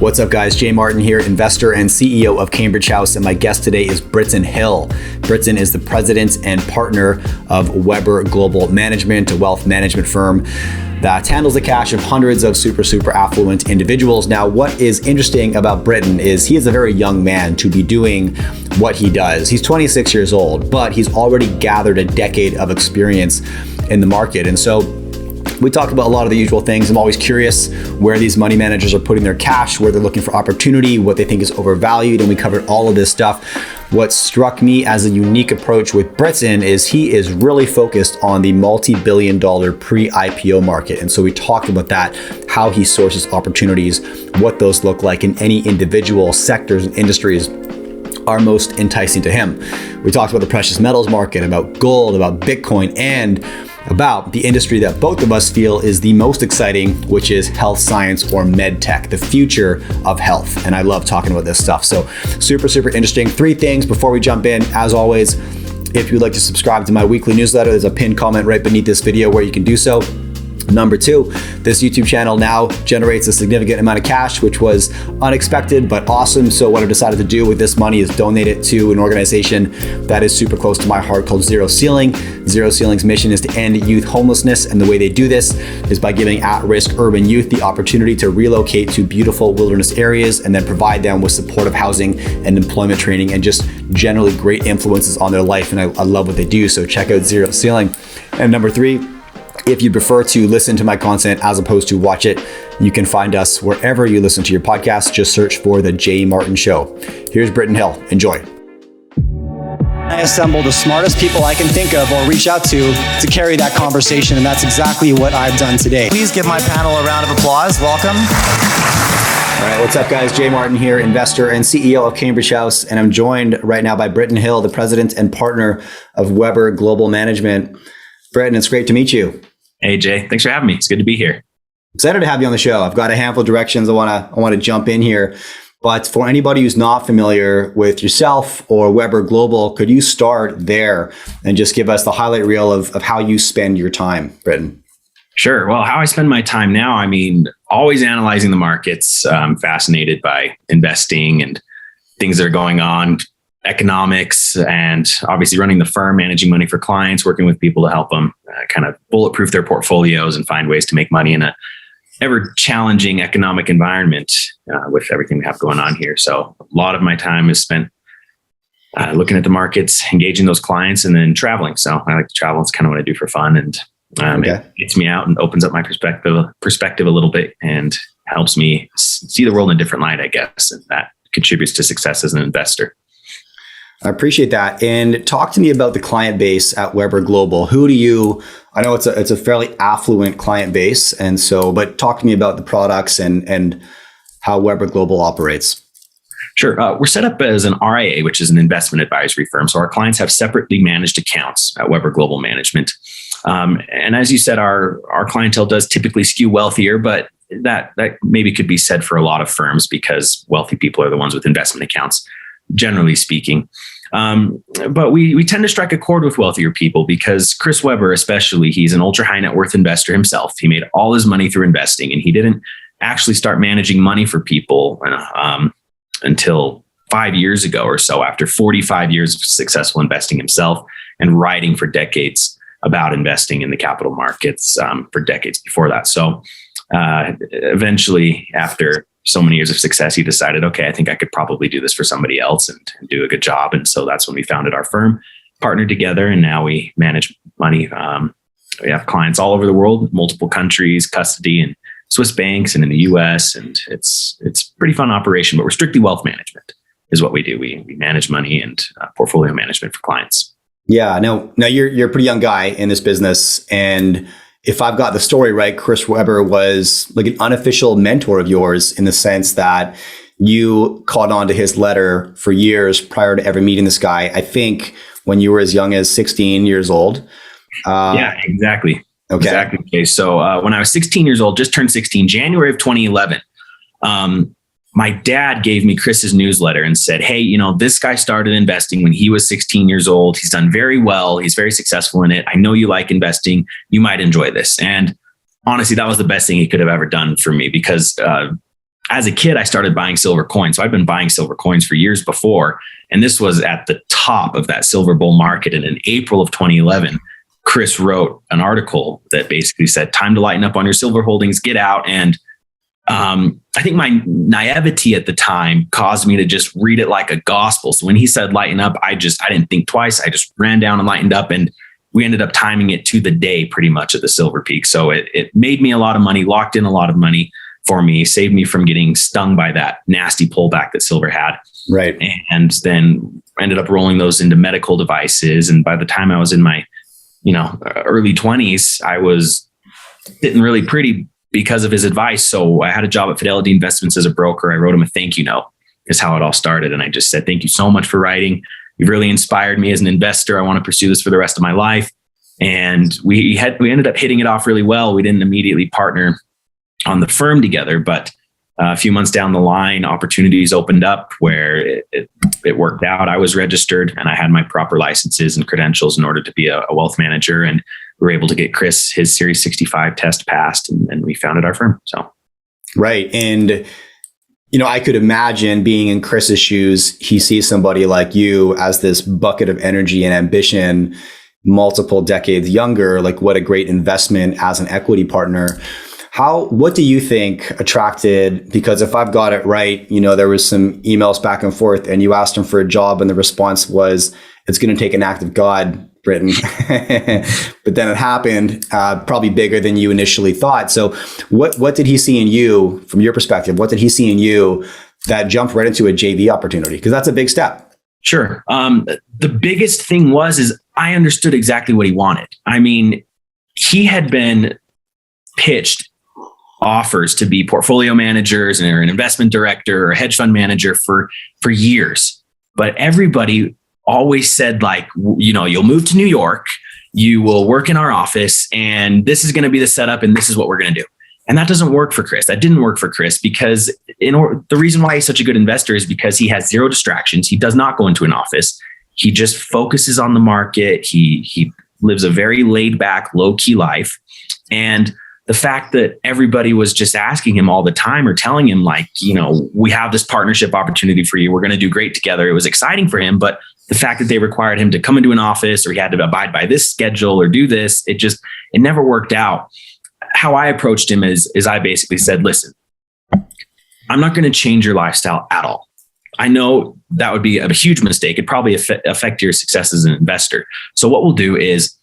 What's up, guys? Jay Martin here, investor and CEO of Cambridge House, and my guest today is Briton Hill. Briton is the president and partner of Weber Global Management, a wealth management firm that handles the cash of hundreds of super affluent individuals. Now, what is interesting about Briton is he is a very young man to be doing what he does. He's 26 years old, but he's already gathered a decade of experience in the market. And so we talk about a lot of the usual things. I'm always curious where these money managers are putting their cash, where they're looking for opportunity, what they think is overvalued, and we covered all of this stuff. What struck me as a unique approach with Briton is he is really focused on the multi-billion-dollar pre-IPO market. And so we talked about that, how he sources opportunities, what those look like in any individual sectors and industries are most enticing to him. We talked about the precious metals market, about gold, about Bitcoin, and about the industry that both of us feel is the most exciting, which is health science or med tech, the future of health. And I love talking about this stuff. So super interesting. 3 things before we jump in. As always, if you'd like to subscribe to my weekly newsletter, there's a pinned comment right beneath this video where you can do so. Number 2, this YouTube channel now generates a significant amount of cash, which was unexpected but awesome. So what I've decided to do with this money is donate it to an organization that is super close to my heart called Zero Ceiling. Zero Ceiling's mission is to end youth homelessness, and the way they do this is by giving at-risk urban youth the opportunity to relocate to beautiful wilderness areas and then provide them with supportive housing and employment training and just generally great influences on their life. And I love what they do. So check out Zero Ceiling. And number 3, if you prefer to listen to my content as opposed to watch it, you can find us wherever you listen to your podcast. Just search for The Jay Martin Show. Here's Briton Hill. Enjoy. I assemble the smartest people I can think of or reach out to carry that conversation, and that's exactly what I've done today. Please give my panel a round of applause. Welcome. All right, what's up, guys? Jay Martin here, investor and CEO of Cambridge House, and I'm joined right now by Briton Hill, the president and partner of Weber Global Management. Briton, it's great to meet you. Hey, Jay. Thanks for having me. It's good to be here. Excited to have you on the show. I've got a handful of directions I want to jump in here. But for anybody who's not familiar with yourself or Weber Global, could you start there and just give us the highlight reel of how you spend your time, Briton? Sure. Well, how I spend my time now, always analyzing the markets. I'm fascinated by investing and things that are going on, economics, and obviously running the firm, managing money for clients, working with people to help them kind of bulletproof their portfolios and find ways to make money in a ever challenging economic environment with everything we have going on here. So a lot of my time is spent looking at the markets, engaging those clients, and then traveling. So I like to travel. It's kind of what I do for fun, and it gets me out and opens up my perspective a little bit and helps me see the world in a different light, I guess, and that contributes to success as an investor. I appreciate that. And talk to me about the client base at Weber Global. I know it's a fairly affluent client base. And so, but talk to me about the products and how Weber Global operates. Sure. We're set up as an RIA, which is an investment advisory firm. So our clients have separately managed accounts at Weber Global Management. And as you said, our clientele does typically skew wealthier, but that maybe could be said for a lot of firms because wealthy people are the ones with investment accounts, generally speaking. But we tend to strike a chord with wealthier people because Chris Weber, especially, he's an ultra high net worth investor himself. He made all his money through investing, and he didn't actually start managing money for people until 5 years ago or so, after 45 years of successful investing himself and writing for decades about investing in the capital markets for decades before that. So eventually, after so many years of success, he decided, okay, I think I could probably do this for somebody else and do a good job. And so that's when we founded our firm, partnered together, and now we manage money. We have clients all over the world, multiple countries, custody and Swiss banks and in the US. And it's a pretty fun operation, but we're strictly wealth management is what we do. We manage money and portfolio management for clients. Yeah, now you're a pretty young guy in this business, and if I've got the story right, Chris Weber was like an unofficial mentor of yours in the sense that you caught on to his letter for years prior to ever meeting this guy. I think when you were as young as 16 years old. Yeah, exactly. Okay. Exactly. Okay. So when I was 16 years old, just turned 16, January of 2011, my dad gave me Chris's newsletter and said, hey, this guy started investing when he was 16 years old. He's done very well. He's very successful in it. I know you like investing. You might enjoy this. And honestly, that was the best thing he could have ever done for me because as a kid, I started buying silver coins. So I've been buying silver coins for years before. And this was at the top of that silver bull market. And in April of 2011, Chris wrote an article that basically said, time to lighten up on your silver holdings, get out. And I think my naivety at the time caused me to just read it like a gospel. So when he said lighten up, I didn't think twice. I just ran down and lightened up, and we ended up timing it to the day pretty much at the silver peak. So it made me a lot of money, locked in a lot of money for me, saved me from getting stung by that nasty pullback that silver had. Right. And then ended up rolling those into medical devices. And by the time I was in my, early 20s, I was sitting really pretty because of his advice. So I had a job at Fidelity Investments as a broker. I wrote him a thank you note, is how it all started. And I just said, thank you so much for writing. You've really inspired me as an investor. I want to pursue this for the rest of my life. And we ended up hitting it off really well. We didn't immediately partner on the firm together, but a few months down the line, opportunities opened up where it worked out. I was registered and I had my proper licenses and credentials in order to be a wealth manager. And we were able to get Chris his Series 65 test passed, and we founded our firm. So, right. And, I could imagine being in Chris's shoes. He sees somebody like you as this bucket of energy and ambition, multiple decades younger. Like, what a great investment as an equity partner. What do you think attracted, because if I've got it right, there was some emails back and forth and you asked him for a job and the response was, it's going to take an act of God, Briton. But then it happened, probably bigger than you initially thought. So what did he see in you, from your perspective? What did he see in you that jumped right into a JV opportunity? Because that's a big step. Sure. The biggest thing is I understood exactly what he wanted. I mean, he had been pitched offers to be portfolio managers or an investment director or a hedge fund manager for years. But everybody always said, like, you'll move to New York, you will work in our office, and this is going to be the setup, and this is what we're going to do. And that doesn't work for Chris. That didn't work for Chris because the reason why he's such a good investor is because he has zero distractions. He does not go into an office. He just focuses on the market. He lives a very laid back, low key life. And the fact that everybody was just asking him all the time or telling him, like, we have this partnership opportunity for you, we're going to do great together. It was exciting for him. But the fact that they required him to come into an office or he had to abide by this schedule or do this, it never worked out. How I approached him is I basically said, listen, I'm not going to change your lifestyle at all. I know that would be a huge mistake. It'd probably affect your success as an investor. So what we'll do is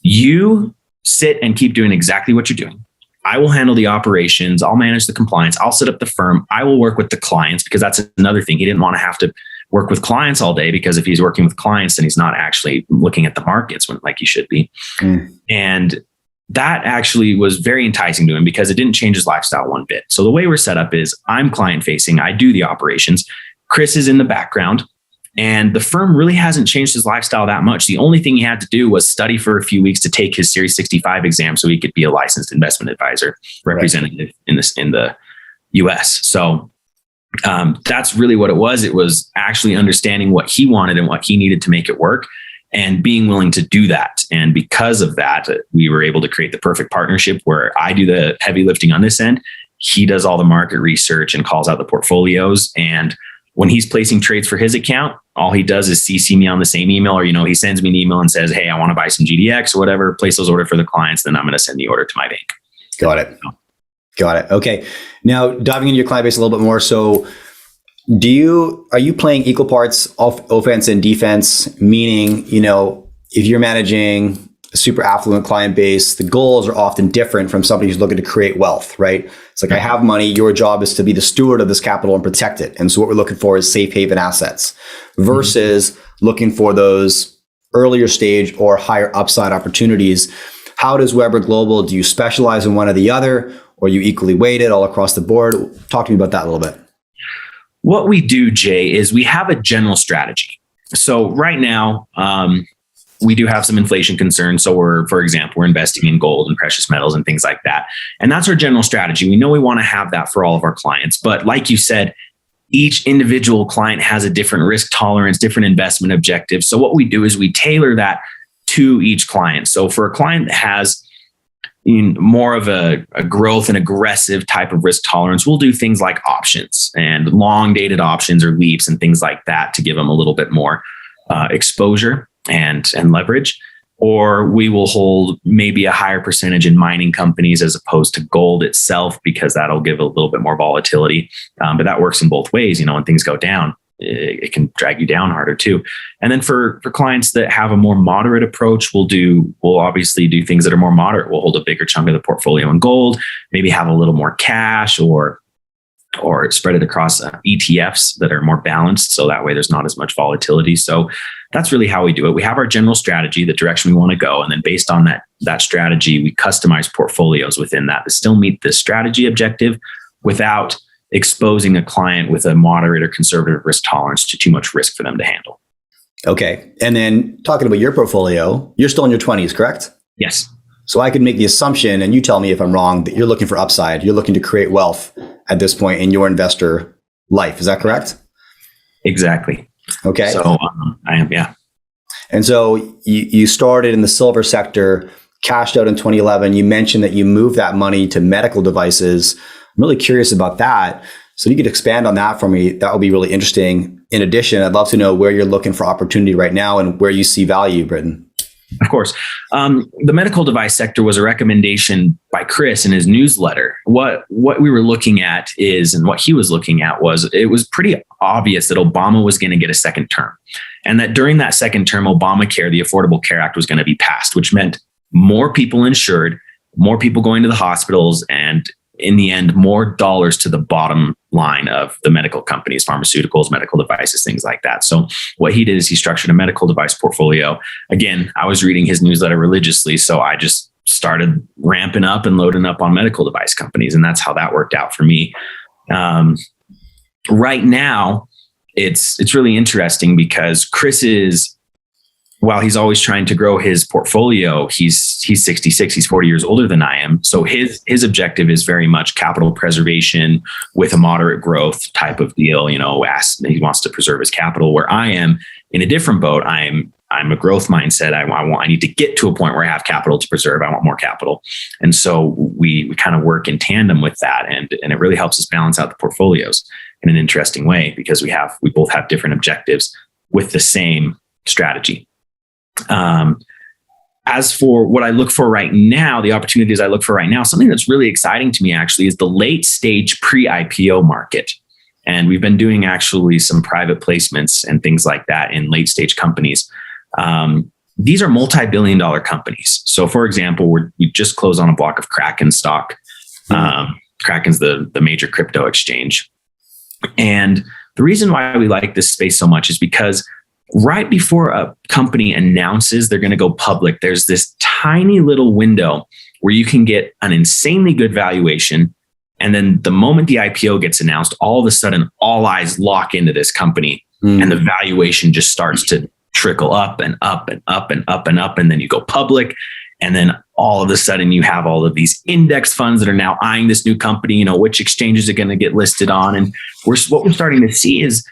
you sit and keep doing exactly what you're doing. I will handle the operations. I'll manage the compliance. I'll set up the firm. I will work with the clients, because that's another thing. He didn't want to have to work with clients all day, because if he's working with clients, then he's not actually looking at the markets like he should be. And that actually was very enticing to him because it didn't change his lifestyle one bit. So the way we're set up is I'm client facing. I do the operations. Chris is in the background. And the firm really hasn't changed his lifestyle that much. The only thing he had to do was study for a few weeks to take his Series 65 exam so he could be a licensed investment advisor representative in the US. So that's really what it was. It was actually understanding what he wanted and what he needed to make it work and being willing to do that. And because of that, we were able to create the perfect partnership where I do the heavy lifting on this end. He does all the market research and calls out the portfolios. And when he's placing trades for his account, all he does is CC me on the same email, or, he sends me an email and says, hey, I want to buy some GDX or whatever, place those orders for the clients. Then I'm going to send the order to my bank. Got it. Okay. Now diving into your client base a little bit more. So are you playing equal parts of offense and defense? Meaning, if you're managing a super affluent client base, the goals are often different from somebody who's looking to create wealth, right? It's like, I have money. Your job is to be the steward of this capital and protect it. And so what we're looking for is safe haven assets versus looking for those earlier stage or higher upside opportunities. How does Weber Global, do you specialize in one or the other, or are you equally weighted all across the board? Talk to me about that a little bit. What we do, Jay, is we have a general strategy. So right now, we do have some inflation concerns. So for example, we're investing in gold and precious metals and things like that. And that's our general strategy. We know we want to have that for all of our clients. But like you said, each individual client has a different risk tolerance, different investment objectives. So what we do is we tailor that to each client. So for a client that has, more of a growth and aggressive type of risk tolerance, we'll do things like options and long dated options or leaps and things like that to give them a little bit more exposure and leverage. Or we will hold maybe a higher percentage in mining companies as opposed to gold itself, because that'll give a little bit more volatility. But that works in both ways. When things go down, it can drag you down harder too. And then for clients that have a more moderate approach, we'll obviously do things that are more moderate. We'll hold a bigger chunk of the portfolio in gold, maybe have a little more cash, or spread it across ETFs that are more balanced. So that way there's not as much volatility. So that's really how we do it. We have our general strategy, the direction we want to go. And then based on that strategy, we customize portfolios within that still meet the strategy objective without exposing a client with a moderate or conservative risk tolerance to too much risk for them to handle. Okay. And then talking about your portfolio, you're still in your 20s, correct? Yes. So I could make the assumption, and you tell me if I'm wrong, that you're looking for upside. You're looking to create wealth at this point in your investor life. Is that correct? Exactly. Okay. So I am, yeah. And so you started in the silver sector, cashed out in 2011. You mentioned that you moved that money to medical devices. I'm really curious about that. So you could expand on that for me. That would be really interesting. In addition, I'd love to know where you're looking for opportunity right now and where you see value, Briton. Of course. The medical device sector was a recommendation by Chris in his newsletter. What we were looking at and what he was looking at it was pretty obvious that Obama was going to get a second term. And that during that second term, Obamacare, the Affordable Care Act, was going to be passed, which meant more people insured, more people going to the hospitals, and in the end, more dollars to the bottom line of the medical companies, pharmaceuticals, medical devices, things like that. So what he did is he structured a medical device portfolio. Again, I was reading his newsletter religiously, so I just started ramping up and loading up on medical device companies. And that's how that worked out for me. Right now, it's really interesting because Chris is, while he's always trying to grow his portfolio, he's 66, he's 40 years older than I am. So his objective is very much capital preservation with a moderate growth type of deal. He wants to preserve his capital, where I am in a different boat. I'm a growth mindset. I need to get to a point where I have capital to preserve. I want more capital. And so we kind of work in tandem with that. And it really helps us balance out the portfolios in an interesting way, because we both have different objectives with the same strategy. As for what I look for right now, the opportunities I look for right now, something that's really exciting to me actually is the late stage pre-IPO market. And we've been doing actually some private placements and things like that in late stage companies. These are multi-billion-dollar companies. So for example, we just closed on a block of Kraken stock. Kraken's the major crypto exchange. And the reason why we like this space so much is because right before a company announces they're going to go public, there's this tiny little window where you can get an insanely good valuation. And then the moment the IPO gets announced, all of a sudden, all eyes lock into this company and the valuation just starts to trickle up and up and up and up and up. And then you go public. And then all of a sudden you have all of these index funds that are now eyeing this new company, which exchanges are going to get listed on. And what we're starting to see is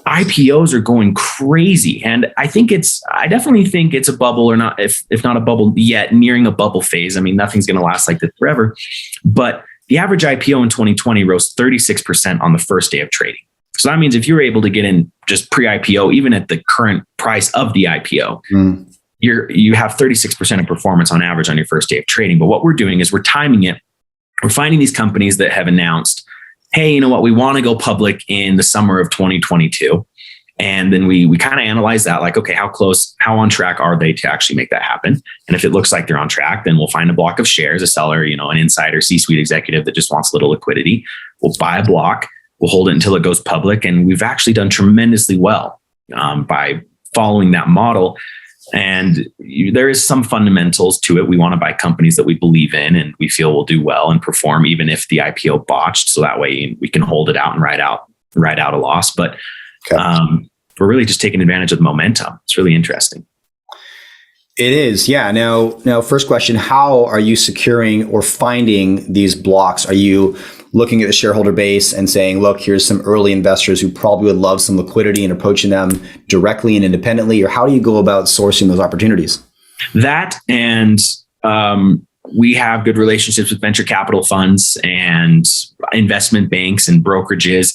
IPOs are going crazy. And I definitely think it's a bubble, or not, if not a bubble yet, nearing a bubble phase. I mean, nothing's going to last like this forever. But the average IPO in 2020 rose 36% on the first day of trading. So that means if you're able to get in just pre-IPO, even at the current price of the IPO, you have 36% of performance on average on your first day of trading. But what we're doing is we're timing it. We're finding these companies that have announced, hey, you know what, we want to go public in the summer of 2022. And then we kind of analyze that, like, okay, how on track are they to actually make that happen? And if it looks like they're on track, then we'll find a block of shares, a seller, an insider, C-suite executive that just wants a little liquidity. We'll buy a block, we'll hold it until it goes public. And we've actually done tremendously well by following that model. And there is some fundamentals to it. We want to buy companies that we believe in and we feel will do well and perform, even if the IPO botched. So that way we can hold it out and ride out a loss. But we're really just taking advantage of the momentum. It's really interesting. It is. Yeah. Now, first question, how are you securing or finding these blocks? Are you looking at the shareholder base and saying, look, here's some early investors who probably would love some liquidity, and approaching them directly and independently? Or how do you go about sourcing those opportunities? That and we have good relationships with venture capital funds and investment banks and brokerages,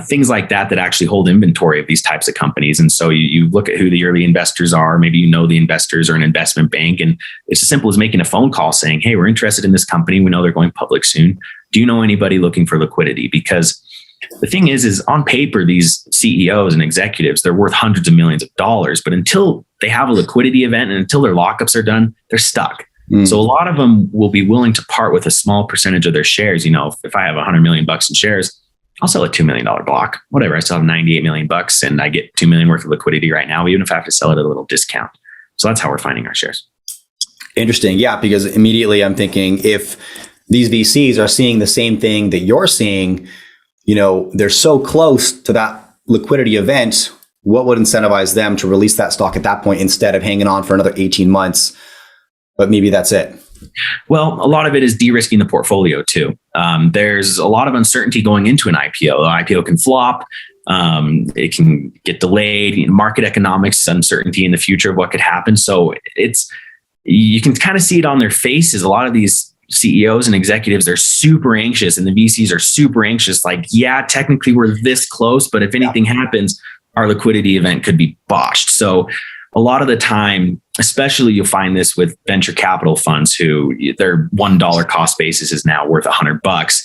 things like that actually hold inventory of these types of companies. And so you look at who the early investors are, maybe you know the investors or an investment bank, and it's as simple as making a phone call saying, hey, we're interested in this company. We know they're going public soon. Do you know anybody looking for liquidity? Because the thing is on paper, these CEOs and executives, they're worth hundreds of millions of dollars, but until they have a liquidity event and until their lockups are done, they're stuck. So a lot of them will be willing to part with a small percentage of their shares. You know, if I have $100 million in shares, I'll sell a $2 million block, whatever. I still have $98 million and I get $2 million worth of liquidity right now, even if I have to sell it at a little discount. So that's how we're finding our shares. Interesting. Yeah, because immediately I'm thinking if these VCs are seeing the same thing that you're seeing, you know, they're so close to that liquidity event, what would incentivize them to release that stock at that point instead of hanging on for another 18 months? But maybe that's it. Well, a lot of it is de-risking the portfolio too. There's a lot of uncertainty going into an IPO. The IPO can flop. It can get delayed. Market economics, uncertainty in the future of what could happen. So you can kind of see it on their faces. A lot of these CEOs and executives, they're super anxious, and the VCs are super anxious. Like, yeah, technically we're this close, but if anything happens, our liquidity event could be botched. So a lot of the time, especially you'll find this with venture capital funds who their $1 cost basis is now worth $100.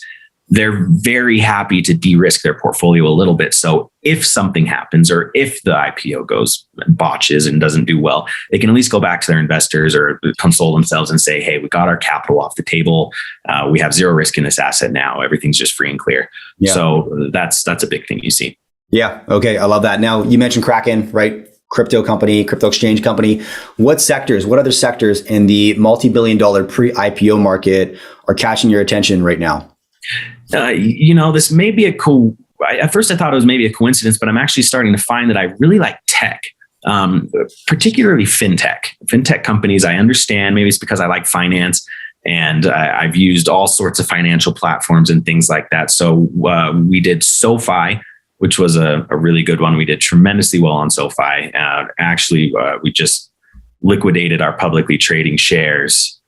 They're very happy to de-risk their portfolio a little bit. So if something happens, or if the IPO goes botches and doesn't do well, they can at least go back to their investors or console themselves and say, hey, we got our capital off the table. We have zero risk in this asset now. Everything's just free and clear. Yeah. So that's a big thing you see. Yeah. Okay. I love that. Now you mentioned Kraken, right? Crypto company, crypto exchange company. What other sectors in the multi-billion-dollar pre-IPO market are catching your attention right now? This may be at first I thought it was maybe a coincidence, but I'm actually starting to find that I really like tech, particularly fintech. Fintech companies, I understand, maybe it's because I like finance and I've used all sorts of financial platforms and things like that. So we did SoFi, which was a really good one. We did tremendously well on SoFi. We just liquidated our publicly trading shares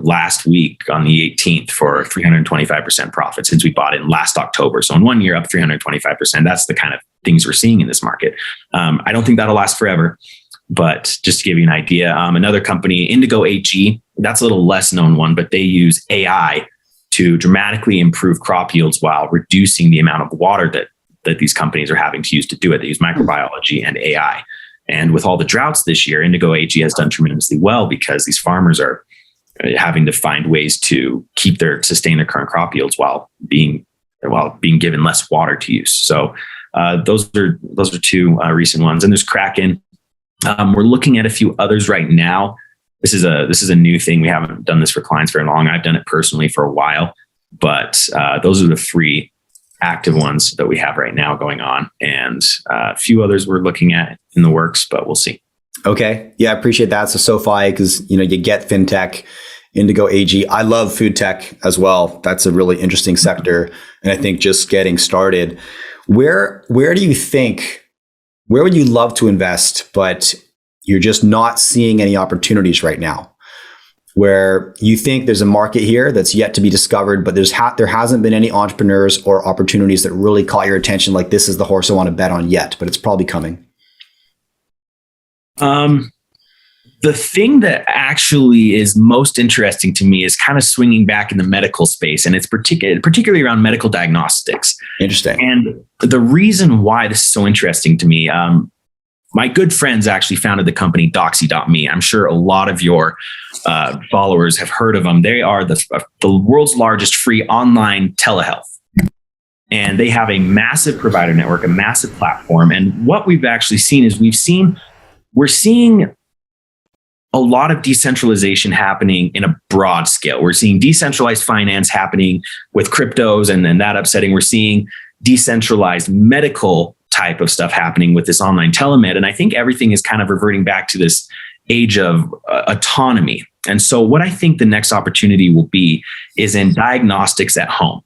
last week on the 18th for 325% profit since we bought in last October. So in 1 year, up 325%. That's the kind of things we're seeing in this market. I don't think that'll last forever, but just to give you an idea, another company, Indigo AG, that's a little less known one, but they use AI to dramatically improve crop yields while reducing the amount of water that these companies are having to use to do it. They use microbiology and AI. And with all the droughts this year, Indigo AG has done tremendously well because these farmers are having to find ways to sustain their current crop yields while being given less water to use. So those are two recent ones. And there's Kraken. We're looking at a few others right now. This is a new thing. We haven't done this for clients very long. I've done it personally for a while, but those are the three active ones that we have right now going on, and a few others we're looking at in the works, but we'll see. Okay. Yeah, I appreciate that. So SoFi, because you get fintech, Indigo AG. I love food tech as well. That's a really interesting sector, and I think just getting started. Where do you think? Where would you love to invest, but you're just not seeing any opportunities right now? Where you think there's a market here that's yet to be discovered, but there hasn't been any entrepreneurs or opportunities that really caught your attention, like this is the horse I want to bet on yet, but it's probably coming. The thing that actually is most interesting to me is kind of swinging back in the medical space, and it's particularly around medical diagnostics. Interesting. And the reason why this is so interesting to me, my good friends actually founded the company Doxy.me. I'm sure a lot of your followers have heard of them. They are the world's largest free online telehealth. And they have a massive provider network, a massive platform. And what we've actually seen is we're seeing a lot of decentralization happening in a broad scale. We're seeing decentralized finance happening with cryptos and that upsetting. We're seeing decentralized medical type of stuff happening with this online telemed. And I think everything is kind of reverting back to this age of autonomy. And so what I think the next opportunity will be is in diagnostics at home.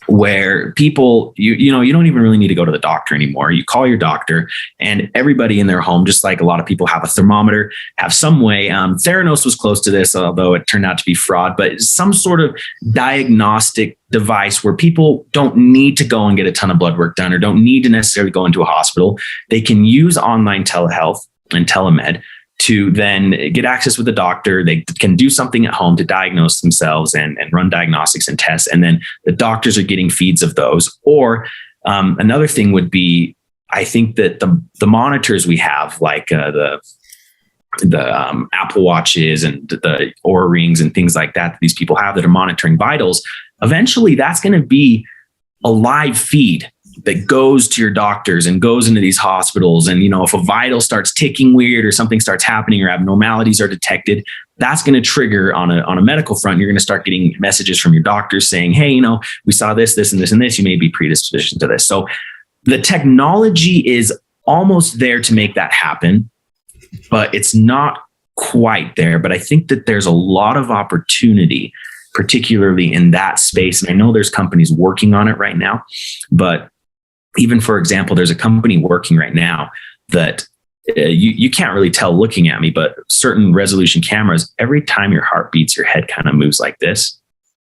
where people, you don't even really need to go to the doctor anymore. You call your doctor, and everybody in their home, just like a lot of people have a thermometer, have some way. Theranos was close to this, although it turned out to be fraud, but some sort of diagnostic device where people don't need to go and get a ton of blood work done or don't need to necessarily go into a hospital. They can use online telehealth and telemed to then get access with the doctor. They can do something at home to diagnose themselves and run diagnostics and tests. And then the doctors are getting feeds of those. Or another thing would be, I think that the monitors we have, like the Apple Watches and the Oura Rings and things like that these people have that are monitoring vitals, eventually that's going to be a live feed that goes to your doctors and goes into these hospitals. And, if a vital starts ticking weird or something starts happening or abnormalities are detected, that's going to trigger on a medical front. You're going to start getting messages from your doctors saying, hey, we saw this, this, and this, and this. You may be predisposed to this. So the technology is almost there to make that happen, but it's not quite there. But I think that there's a lot of opportunity, particularly in that space. And I know there's companies working on it right now, but even, for example, there's a company working right now that you can't really tell looking at me, but certain resolution cameras, every time your heart beats, your head kind of moves like this.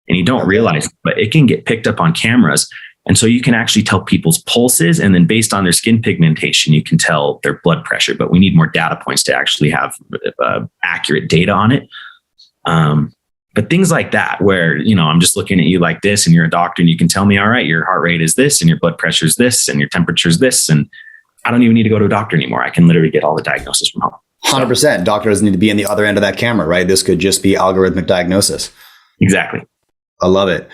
And you don't realize, but it can get picked up on cameras. And so you can actually tell people's pulses. And then based on their skin pigmentation, you can tell their blood pressure. But we need more data points to actually have accurate data on it. But things like that, where, I'm just looking at you like this and you're a doctor and you can tell me, all right, your heart rate is this and your blood pressure is this and your temperature is this. And I don't even need to go to a doctor anymore. I can literally get all the diagnosis from home. 100%. Doctor doesn't need to be on the other end of that camera, right? This could just be algorithmic diagnosis. Exactly. I love it.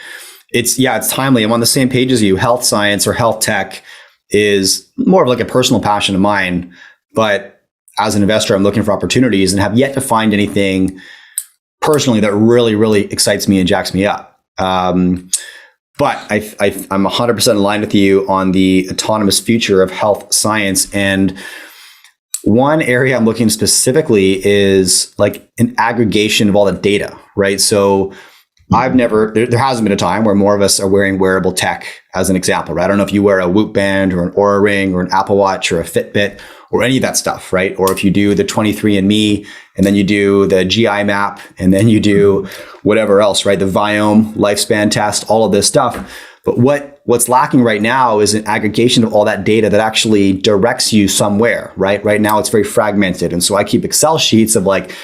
It's timely. I'm on the same page as you. Health science or health tech is more of like a personal passion of mine. But as an investor, I'm looking for opportunities and have yet to find anything personally that really, really excites me and jacks me up. But I'm 100% aligned with you on the autonomous future of health science. And one area I'm looking specifically is like an aggregation of all the data, right? So there hasn't been a time where more of us are wearing wearable tech as an example, right? I don't know if you wear a Whoop band or an Oura Ring or an Apple Watch or a Fitbit or any of that stuff, right? Or if you do the 23andMe and then you do the GI map and then you do whatever else, right? The Viome lifespan test, all of this stuff. But what's lacking right now is an aggregation of all that data that actually directs you somewhere, right? Right now it's very fragmented. And so I keep Excel sheets of like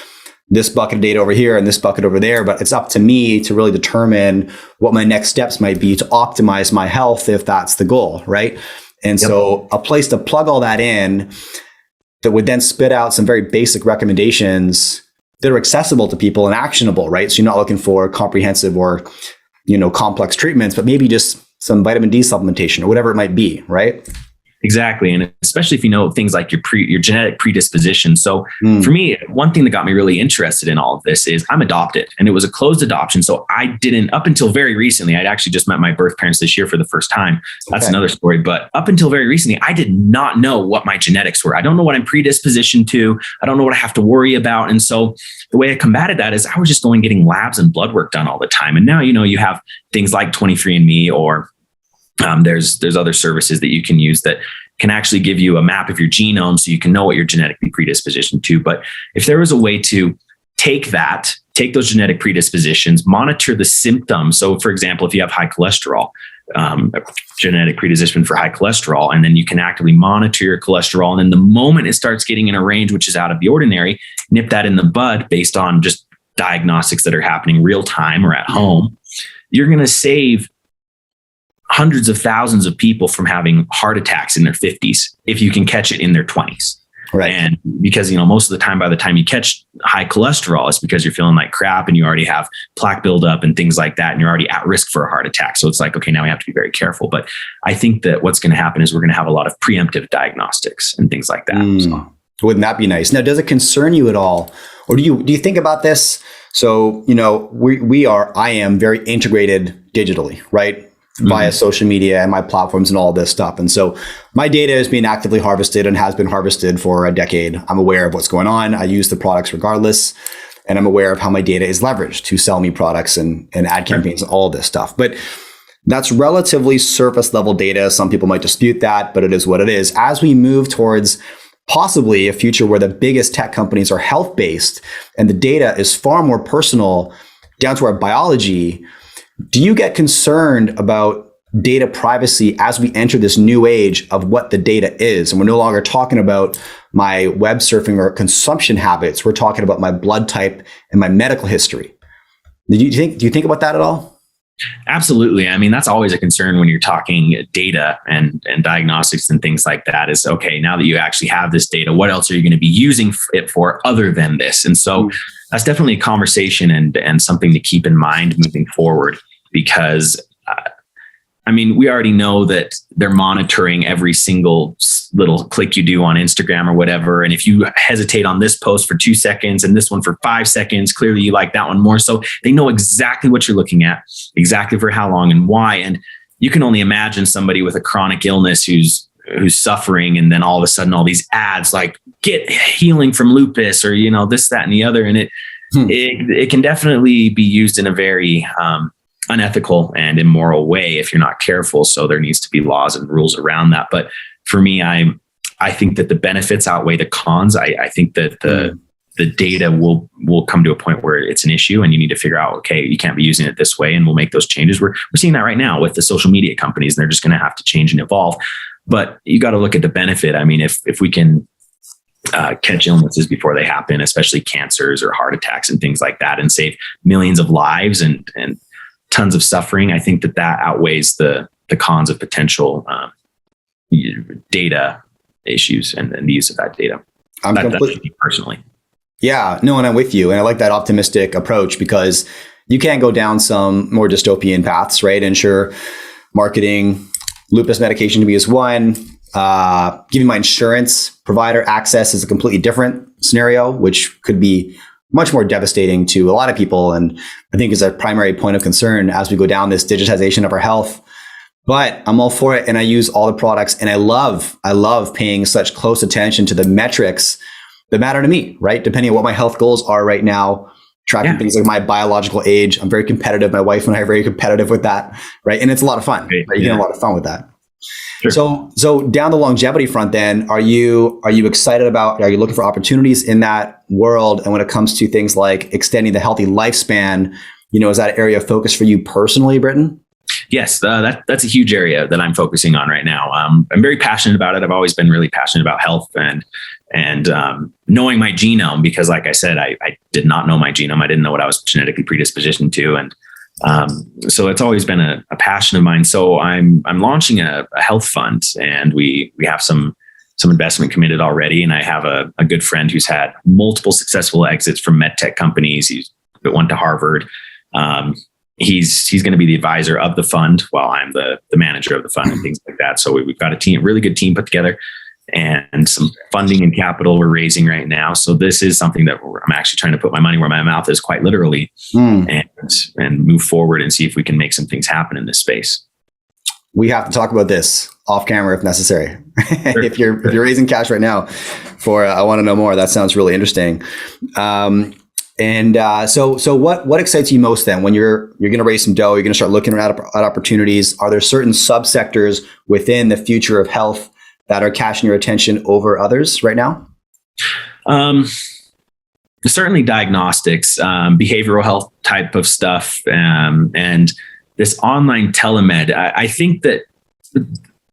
this bucket of data over here and this bucket over there, but it's up to me to really determine what my next steps might be to optimize my health if that's the goal, right? And so a place to plug all that in that would then spit out some very basic recommendations that are accessible to people and actionable, right? So you're not looking for comprehensive or, complex treatments, but maybe just some vitamin D supplementation or whatever it might be, right? Exactly. And especially if you know things like your genetic predisposition. So for me, one thing that got me really interested in all of this is I'm adopted, and it was a closed adoption. So I didn't, up until very recently, I'd actually just met my birth parents this year for the first time. That's another story. But up until very recently, I did not know what my genetics were. I don't know what I'm predispositioned to. I don't know what I have to worry about. And so the way I combated that is I was just going getting labs and blood work done all the time. And now, you have things like 23andMe or there's other services that you can use that can actually give you a map of your genome so you can know what you're genetically predispositioned to. But if there was a way to take those genetic predispositions, monitor the symptoms. So for example, if you have high cholesterol, genetic predisposition for high cholesterol, and then you can actively monitor your cholesterol. And then the moment it starts getting in a range which is out of the ordinary, nip that in the bud based on just diagnostics that are happening real time or at home. You're going to save hundreds of thousands of people from having heart attacks in their 50s if you can catch it in their 20s. Right. And because, most of the time, by the time you catch high cholesterol, it's because you're feeling like crap and you already have plaque buildup and things like that. And you're already at risk for a heart attack. So it's like, okay, now we have to be very careful. But I think that what's going to happen is we're going to have a lot of preemptive diagnostics and things like that. So. Wouldn't that be nice? Now, does it concern you at all? Or do you think about this? So, I am very integrated digitally, right? Via social media and my platforms and all this stuff. And so my data is being actively harvested and has been harvested for a decade. I'm aware of what's going on. I use the products regardless. And I'm aware of how my data is leveraged to sell me products and ad campaigns and all this stuff. But That's relatively surface level data. Some people might dispute that, but it is what it is. As we move towards possibly a future where the biggest tech companies are health-based and the data is far more personal down to our biology, do you get concerned about data privacy as we enter this new age of what the data is? And we're no longer talking about my web surfing or consumption habits. We're talking about my blood type and my medical history. Do you think about that at all? Absolutely. I mean, that's always a concern when you're talking data and diagnostics and things like that is, okay, now that you actually have this data, what else are you going to be using it for other than this? And so that's definitely a conversation and something to keep in mind moving forward, because I mean, we already know that they're monitoring every single little click you do on Instagram or whatever. And if you hesitate on this post for 2 seconds and this one for 5 seconds, clearly you like that one more. So they know exactly what you're looking at, exactly for how long and why. And you can only imagine somebody with a chronic illness who's suffering, and then all of a sudden all these ads like get healing from lupus or, you know, this, that, and the other. And it can definitely be used in a very unethical and immoral way if you're not careful. So there needs to be laws and rules around that. But for me, I think that the benefits outweigh the cons. I think that the data will come to a point where it's an issue and you need to figure out, okay, you can't be using it this way, and we'll make those changes. We're seeing that right now with the social media companies, and they're just going to have to change and evolve. But you got to look at the benefit. I mean, if we can catch illnesses before they happen, especially cancers or heart attacks and things like that, and save millions of lives and tons of suffering, I think that outweighs the cons of potential data issues and the use of that data. That's me personally. Yeah, no, and I'm with you. And I like that optimistic approach, because you can go down some more dystopian paths, right? And sure, marketing lupus medication to me is one. Giving my insurance provider access is a completely different scenario, which could be much more devastating to a lot of people. And I think is a primary point of concern as we go down this digitization of our health. But I'm all for it. And I use all the products, and I love paying such close attention to the metrics that matter to me, right? Depending on what my health goals are right now, tracking things like my biological age. I'm very competitive. My wife and I are very competitive with that, right? And it's a lot of fun, right? You get a lot of fun with that. Sure. So down the longevity front, then, are you excited about, are you looking for opportunities in that world? And when it comes to things like extending the healthy lifespan, you know, is that an area of focus for you personally, Briton? Yes, that's a huge area that I'm focusing on right now. I'm very passionate about it. I've always been really passionate about health and knowing my genome, because like I said, I did not know my genome. I didn't know what I was genetically predispositioned to. And so it's always been a passion of mine. So I'm launching a health fund, and we have some investment committed already. And I have a good friend who's had multiple successful exits from med tech companies. He went to Harvard. He's going to be the advisor of the fund while I'm the manager of the fund and things like that. So we've got a really good team put together, and some funding and capital we're raising right now. So this is something that I'm actually trying to put my money where my mouth is, quite literally, and move forward and see if we can make some things happen in this space. We have to talk about this off camera if necessary. Sure. If you're raising cash right now for I want to know more. That sounds really interesting. So what excites you most then when you're going to raise some dough, you're going to start looking at opportunities? Are there certain subsectors within the future of health that are catching your attention over others right now? Certainly diagnostics, behavioral health type of stuff, and this online telemed. I think that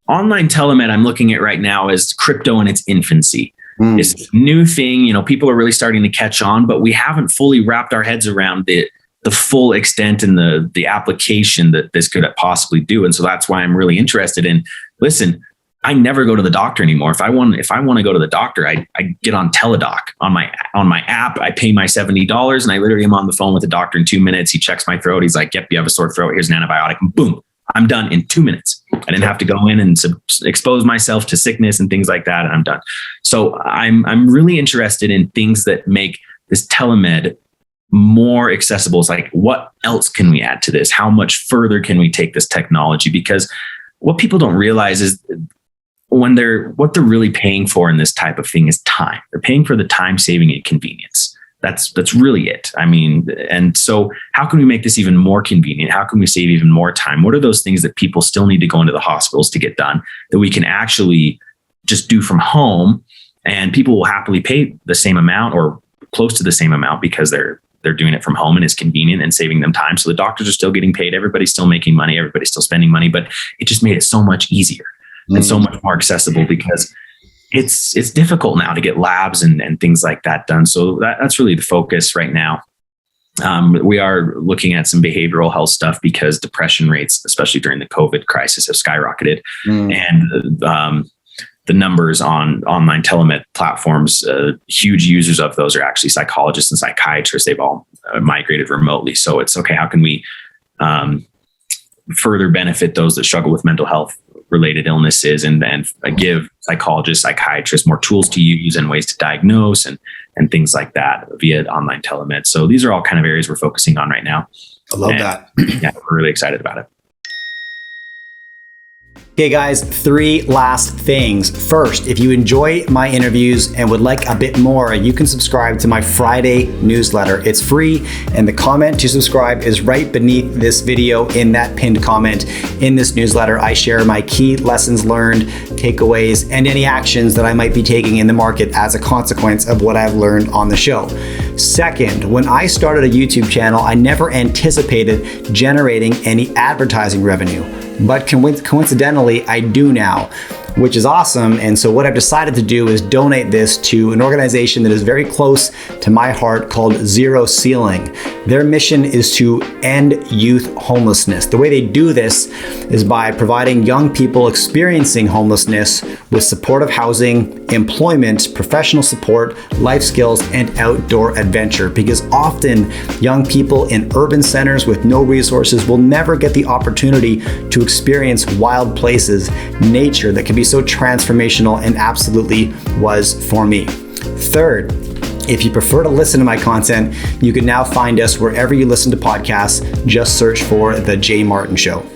online telemed I'm looking at right now is crypto in its infancy. It's a new thing. You know, people are really starting to catch on, but we haven't fully wrapped our heads around the full extent and the application that this could possibly do. And so that's why I'm really interested in, listen, I never go to the doctor anymore. If I want to go to the doctor, I get on Teladoc on my app. I pay my $70 and I literally am on the phone with the doctor in 2 minutes. He checks my throat. He's like, yep, you have a sore throat. Here's an antibiotic. And boom, I'm done in 2 minutes. I didn't have to go in and expose myself to sickness and things like that. And I'm done. So I'm really interested in things that make this telemed more accessible. It's like, what else can we add to this? How much further can we take this technology? Because what people don't realize is what they're really paying for in this type of thing is time. They're paying for the time saving and convenience. that's really it. I mean, and so how can we make this even more convenient? How can we save even more time? What are those things that people still need to go into the hospitals to get done that we can actually just do from home, and people will happily pay the same amount or close to the same amount because they're doing it from home and it's convenient and saving them time. So the doctors are still getting paid. Everybody's still making money. Everybody's still spending money, but it just made it so much easier and so much more accessible, because it's difficult now to get labs and things like that done. So that's really the focus right now. We are looking at some behavioral health stuff because depression rates, especially during the COVID crisis, have skyrocketed. And the numbers on online telemed platforms, huge users of those are actually psychologists and psychiatrists. They've all migrated remotely. So it's okay, how can we further benefit those that struggle with mental health related illnesses, and give psychologists, psychiatrists more tools to use and ways to diagnose and things like that via online telemed. So these are all kind of areas we're focusing on right now. I love that. Yeah, we're really excited about it. Okay, guys, 3 last things. First, if you enjoy my interviews and would like a bit more, you can subscribe to my Friday newsletter. It's free, and the comment to subscribe is right beneath this video in that pinned comment. In this newsletter, I share my key lessons learned, takeaways, and any actions that I might be taking in the market as a consequence of what I've learned on the show. Second, when I started a YouTube channel, I never anticipated generating any advertising revenue. But coincidentally, I do now, which is awesome. And so what I've decided to do is donate this to an organization that is very close to my heart called Zero Ceiling. Their mission is to end youth homelessness. The way they do this is by providing young people experiencing homelessness with supportive housing, employment, professional support, life skills, and outdoor adventure. Because often young people in urban centers with no resources will never get the opportunity to experience wild places, nature that can be so transformational, and absolutely was for me. Third, if you prefer to listen to my content, you can now find us wherever you listen to podcasts. Just search for The Jay Martin Show.